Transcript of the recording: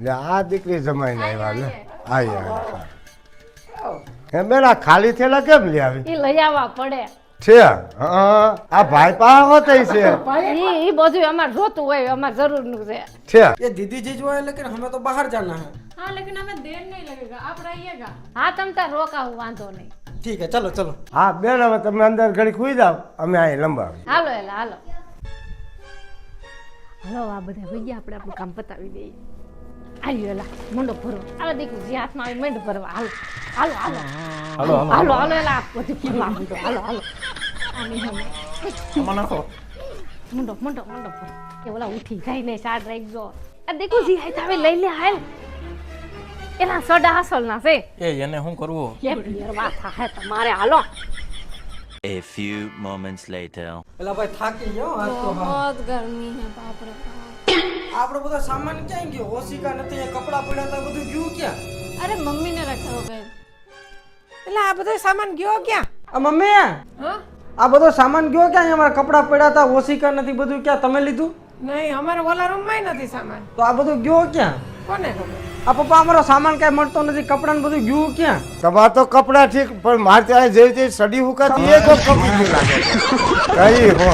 લે આ દીકરી જમાઈને આવ્યા લે આય હે બેના ખાલી થેલા કેમ લઈ આવી ઈ લઈ આવવા પડે છે આ ભાઈ પાસે હોતે છે ઈ બધું અમાર જોતું હોય અમાર જરૂર નું છે છે ये दीदी जी जो है लेकिन हमें तो बाहर जाना है। हाँ लेकिन हमें देर नहीं लगेगा, आप रहिएगा। હા તમ તાર રોકાવું વાંધો નહીં ठीक है चलो चलो। હા બેન હવે તમે અંદર ઘડી ખુઈ જાવ અમે અહીં લંબાવી હાલો એલા હાલો હાલો આ બધા ભઈ ગયા આપણે આપણું કામ પતાવી દઈએ આવ્યો એલા મંડો ભરો આલા દીકુ જે હાથમાં આવી મંડ ભરવા હાલો હાલો હાલો હાલો હાલો હાલો એલા બધું ભરવા મંડો હાલો હાલો આની હમે મંડો મંડો મંડો ભરો એ ઓલા ઉઠી જાય ને સાડ રાખજો આ દીકુ જી હાથ આવે લઈ લે હાલ એલા સોડા હાસલ ના છે એ એને શું કરવું કે પિયરવા થાય તમારે હાલો A few moments later. एला भाई थाकी गयो आज तो हम। बहुत गर्मी है, बाप रे बाप। आपरो બધો સામાન ક્યાં ગયો? ઓશિકા નથી, એ કપડા પડ્યા હતા બધું ગયું ક્યાં? अरे मम्मी ने रखा होगा। એટલે આ બધો સામાન ગયો ક્યાં? આ મમ્મી हाँ આ બધો સામાન ગયો ક્યાં? અમારા કપડા પડ્યા હતા, ઓશિકા નથી, બધું ક્યાં તમે લીધું? નહીં અમારા ઓલા રૂમમાં નથી સામાન. તો આ બધું ગયો ક્યાં? કોને ખબર? આ પપ્પા અમારો સામાન કાંઈ મળતો નથી, કપડા ને બધું ગયું ક્યાં? તમારે તો કપડા ઠીક પણ મારે ત્યાં જેવી તે સડી હુકાતી એ કોઈ કપડી લાગે કઈ હો